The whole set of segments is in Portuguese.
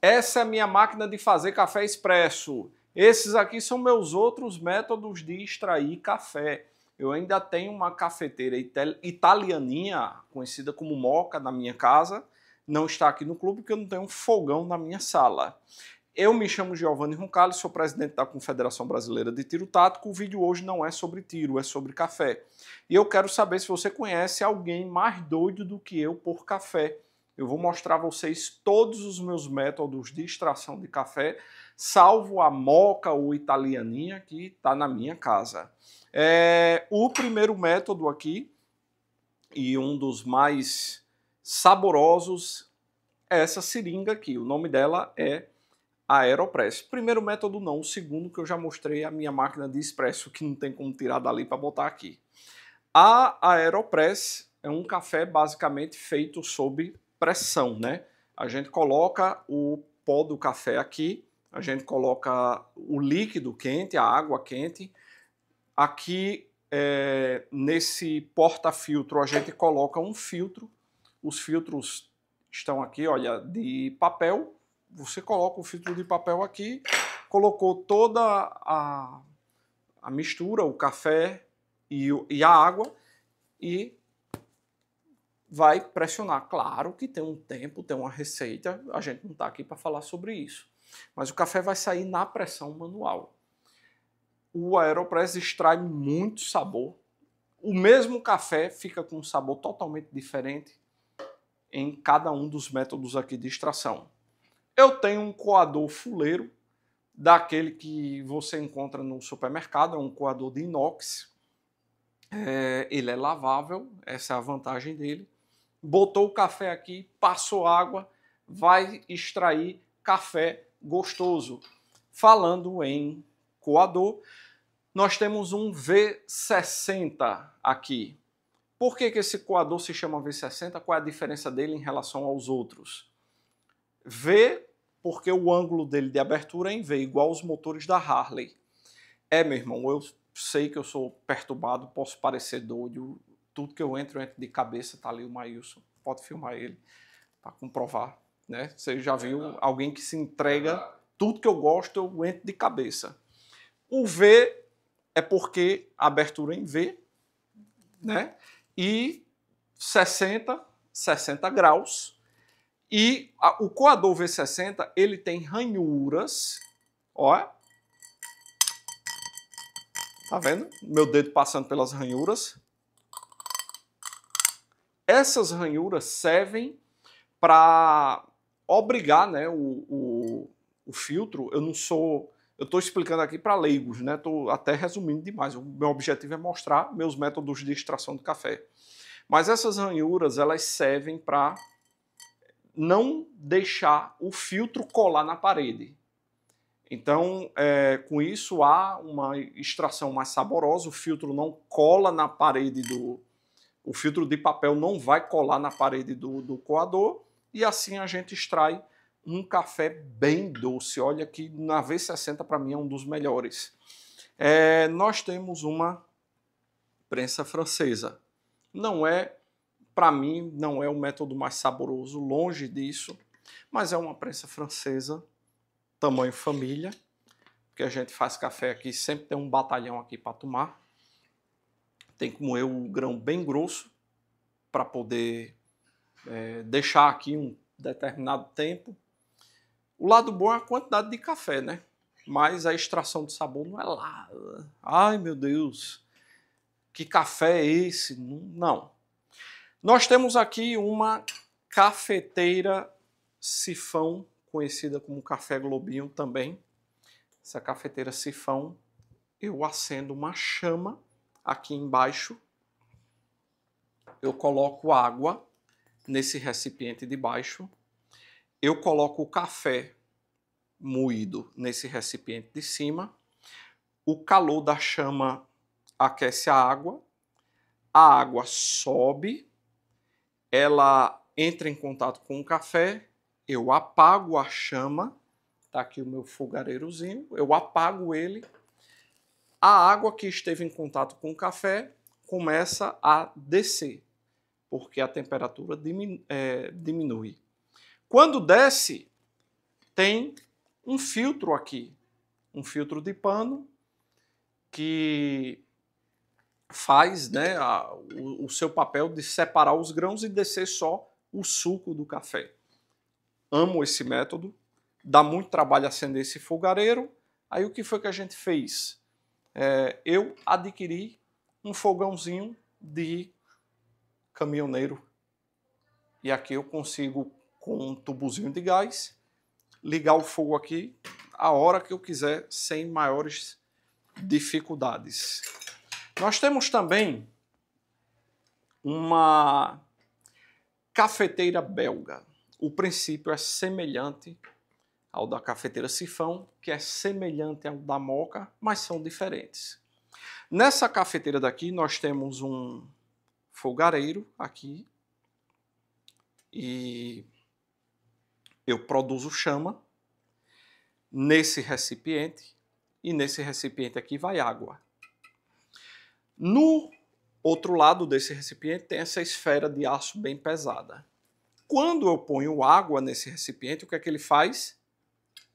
Essa é a minha máquina de fazer café expresso. Esses aqui são meus outros métodos de extrair café. Eu ainda tenho uma cafeteira italianinha, conhecida como Moka, na minha casa. Não está aqui no clube porque eu não tenho um fogão na minha sala. Eu me chamo Giovanni Roncalli, sou presidente da Confederação Brasileira de Tiro Tático. O vídeo hoje não é sobre tiro, é sobre café. E eu quero saber se você conhece alguém mais doido do que eu por café. Eu vou mostrar a vocês todos os meus métodos de extração de café, salvo a Moka ou italianinha que está na minha casa. O primeiro método aqui, e um dos mais saborosos, é essa seringa aqui. O nome dela é Aeropress. Primeiro método não, o segundo que eu já mostrei, a minha máquina de expresso, que não tem como tirar dali para botar aqui. A Aeropress é um café basicamente feito sob pressão, né? A gente coloca o pó do café aqui, a gente coloca o líquido quente, a água quente. Aqui, nesse porta-filtro, a gente coloca um filtro. Os filtros estão aqui, olha, de papel. Você coloca o filtro de papel aqui, colocou toda a mistura, o café e a água, e vai pressionar. Claro que tem um tempo, tem uma receita, a gente não está aqui para falar sobre isso. Mas o café vai sair na pressão manual. O Aeropress extrai muito sabor. O mesmo café fica com um sabor totalmente diferente em cada um dos métodos aqui de extração. Eu tenho um coador fuleiro, daquele que você encontra no supermercado, é um coador de inox. Ele é lavável, essa é a vantagem dele. Botou o café aqui, passou água, vai extrair café gostoso. Falando em coador, nós temos um V60 aqui. Por que esse coador se chama V60? Qual é a diferença dele em relação aos outros? V, porque o ângulo dele de abertura é em V, igual os motores da Harley. Meu irmão, eu sei que eu sou perturbado, posso parecer doido. Tudo que eu entro de cabeça, tá ali o Maílson, pode filmar ele para comprovar, né? Você já viu alguém que se entrega, tudo que eu gosto eu entro de cabeça. O V é porque a abertura é em V, né? E 60 graus. E o coador V60, ele tem ranhuras, ó. Tá vendo? Meu dedo passando pelas ranhuras. Essas ranhuras servem para obrigar, né, o filtro. Eu estou explicando aqui para leigos, né? Estou até resumindo demais. O meu objetivo é mostrar meus métodos de extração de café. Mas essas ranhuras, elas servem para não deixar o filtro colar na parede. Então, com isso, há uma extração mais saborosa. O filtro não cola na parede o filtro de papel não vai colar na parede do coador, e assim a gente extrai um café bem doce. Olha que na V60 para mim é um dos melhores. Nós temos uma prensa francesa. Para mim, não é o método mais saboroso, longe disso, mas é uma prensa francesa, tamanho família, porque a gente faz café aqui, sempre tem um batalhão aqui para tomar. Tem que moer o grão bem grosso para poder deixar aqui um determinado tempo. O lado bom é a quantidade de café, né? Mas a extração de sabor não é lá. Ai, meu Deus, que café é esse? Não. Nós temos aqui uma cafeteira sifão, conhecida como café globinho também. Essa cafeteira sifão, eu acendo uma chama aqui embaixo, eu coloco água nesse recipiente de baixo, eu coloco o café moído nesse recipiente de cima, o calor da chama aquece a água sobe, ela entra em contato com o café, eu apago a chama, tá aqui o meu fogareirozinho, eu apago ele, a água que esteve em contato com o café começa a descer, porque a temperatura diminui. Quando desce, tem um filtro aqui, um filtro de pano que faz, né, o seu papel de separar os grãos e descer só o suco do café. Amo esse método, dá muito trabalho acender esse fogareiro. Aí o que foi que a gente fez? Eu adquiri um fogãozinho de caminhoneiro. E aqui eu consigo, com um tubozinho de gás, ligar o fogo aqui a hora que eu quiser, sem maiores dificuldades. Nós temos também uma cafeteira belga. O princípio é semelhante ao da cafeteira sifão, que é semelhante ao da moca, mas são diferentes. Nessa cafeteira daqui nós temos um fogareiro aqui e eu produzo chama nesse recipiente e nesse recipiente aqui vai água. No outro lado desse recipiente tem essa esfera de aço bem pesada. Quando eu ponho água nesse recipiente, o que é que ele faz?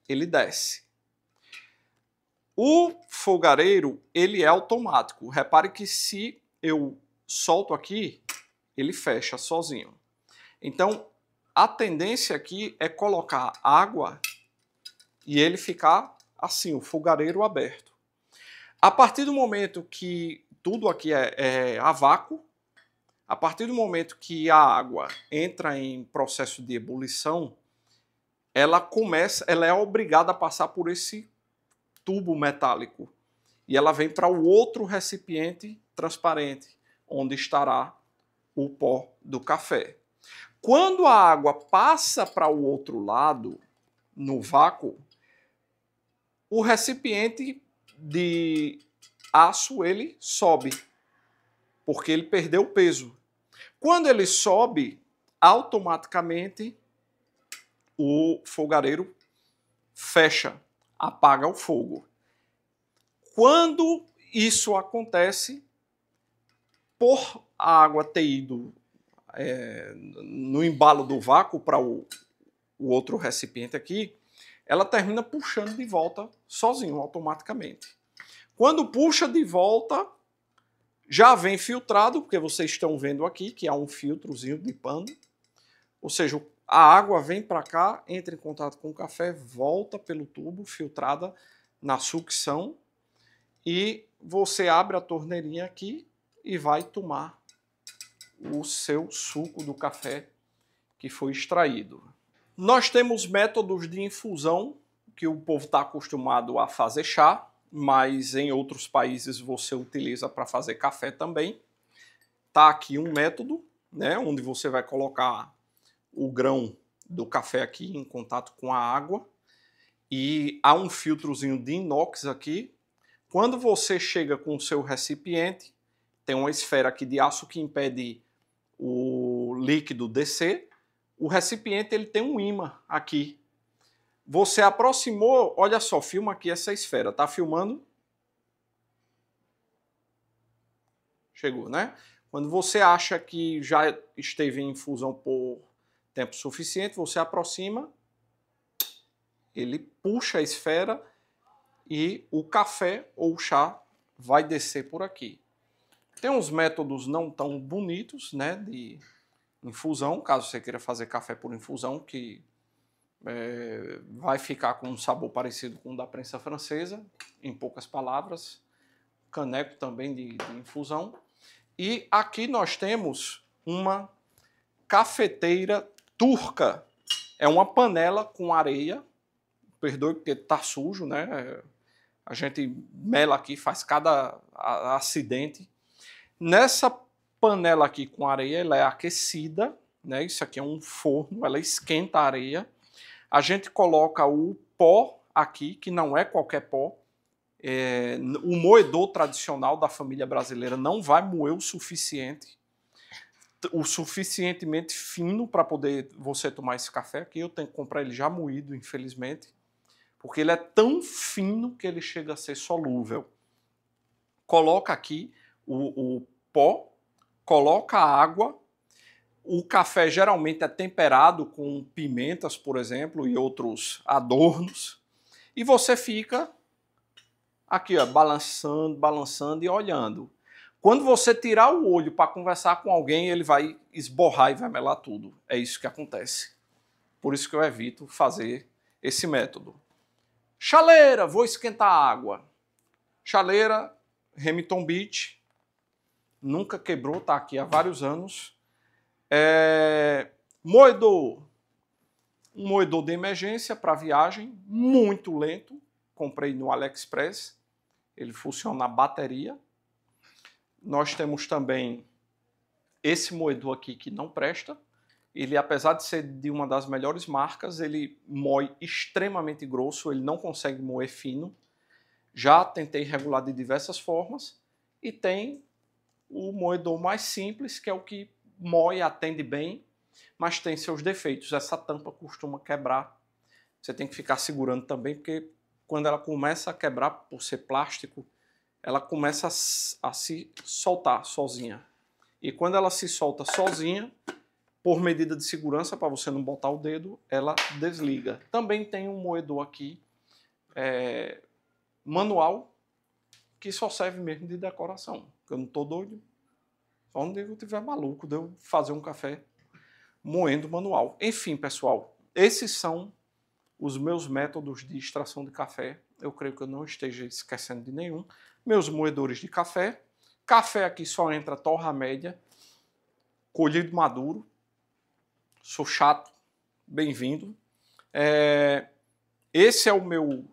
Ele desce. O fogareiro, ele é automático. Repare que se eu solto aqui, ele fecha sozinho. Então, a tendência aqui é colocar água e ele ficar assim, o fogareiro aberto. A partir do momento que tudo aqui é a vácuo, a partir do momento que a água entra em processo de ebulição, ela é obrigada a passar por esse tubo metálico. E ela vem para o outro recipiente transparente, onde estará o pó do café. Quando a água passa para o outro lado, no vácuo, o recipiente de aço ele sobe, porque ele perdeu o peso. Quando ele sobe, automaticamente o fogareiro fecha, apaga o fogo. Quando isso acontece, por a água ter ido no embalo do vácuo para o outro recipiente aqui, ela termina puxando de volta sozinho, automaticamente. Quando puxa de volta, já vem filtrado, porque vocês estão vendo aqui que há um filtrozinho de pano. Ou seja, a água vem para cá, entra em contato com o café, volta pelo tubo, filtrada na sucção, e você abre a torneirinha aqui e vai tomar o seu suco do café que foi extraído. Nós temos métodos de infusão que o povo está acostumado a fazer chá, mas em outros países você utiliza para fazer café também. Tá aqui um método, né, onde você vai colocar o grão do café aqui em contato com a água e há um filtrozinho de inox aqui. Quando você chega com o seu recipiente, tem uma esfera aqui de aço que impede o líquido descer. O recipiente ele tem um ímã aqui. Você aproximou, olha só, filma aqui essa esfera. Tá filmando? Chegou, né? Quando você acha que já esteve em infusão por tempo suficiente, você aproxima, ele puxa a esfera e o café ou o chá vai descer por aqui. Tem uns métodos não tão bonitos, né, de infusão, caso você queira fazer café por infusão, que vai ficar com um sabor parecido com o da prensa francesa, em poucas palavras. Caneco também de infusão. E aqui nós temos uma cafeteira turca. É uma panela com areia. Perdoe porque está sujo, né? A gente mela aqui, faz cada acidente. Nessa panela aqui com areia, ela é aquecida, né? Isso aqui é um forno, ela esquenta a areia. A gente coloca o pó aqui, que não é qualquer pó. O moedor tradicional da família brasileira não vai moer o suficientemente fino para poder você tomar esse café aqui. Eu tenho que comprar ele já moído, infelizmente, porque ele é tão fino que ele chega a ser solúvel. Coloca aqui o pó, coloca a água, O café geralmente é temperado com pimentas, por exemplo, e outros adornos. E você fica aqui, ó, balançando, balançando e olhando. Quando você tirar o olho para conversar com alguém, ele vai esborrar e vai melar tudo. É isso que acontece. Por isso que eu evito fazer esse método. Chaleira, vou esquentar a água. Chaleira, Remington Beach, nunca quebrou, está aqui há vários anos. Moedor, um moedor de emergência para viagem, muito lento. Comprei no AliExpress, ele funciona na bateria. Nós temos também esse moedor aqui que não presta. Ele, apesar de ser de uma das melhores marcas, ele moe extremamente grosso, ele não consegue moer fino. Já tentei regular de diversas formas. E tem o moedor mais simples, que é o que moe e atende bem, mas tem seus defeitos. Essa tampa costuma quebrar. Você tem que ficar segurando também, porque quando ela começa a quebrar, por ser plástico, ela começa a se soltar sozinha. E quando ela se solta sozinha, por medida de segurança, para você não botar o dedo, ela desliga. Também tem um moedor aqui, manual, que só serve mesmo de decoração. Eu não estou doido. Só onde eu estiver maluco de eu fazer um café moendo manual. Enfim, pessoal, esses são os meus métodos de extração de café. Eu creio que eu não esteja esquecendo de nenhum. Meus moedores de café. Café aqui só entra torra média, colhido maduro. Sou chato, bem-vindo. Esse é o meu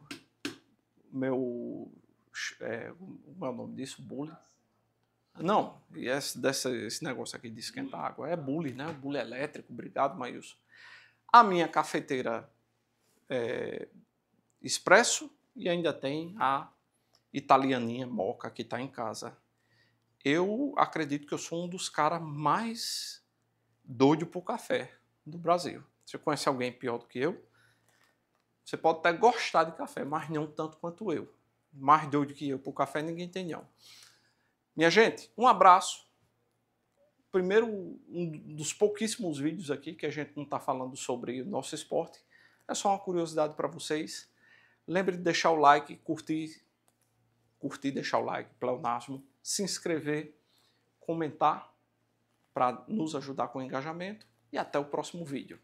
como é o nome disso? Bully? Não, e esse negócio aqui de esquentar água é bully, né? Bully elétrico, obrigado, Maílson. A minha cafeteira expresso e ainda tem a italianinha moca que está em casa. Eu acredito que eu sou um dos caras mais doido por café do Brasil. Você conhece alguém pior do que eu? Você pode até gostar de café, mas não tanto quanto eu. Mais doido que eu por café ninguém tem não. Minha gente, um abraço. Primeiro, um dos pouquíssimos vídeos aqui que a gente não está falando sobre o nosso esporte. É só uma curiosidade para vocês. Lembre de deixar o like, curtir, deixar o like, pleonasmo, se inscrever, comentar para nos ajudar com o engajamento e até o próximo vídeo.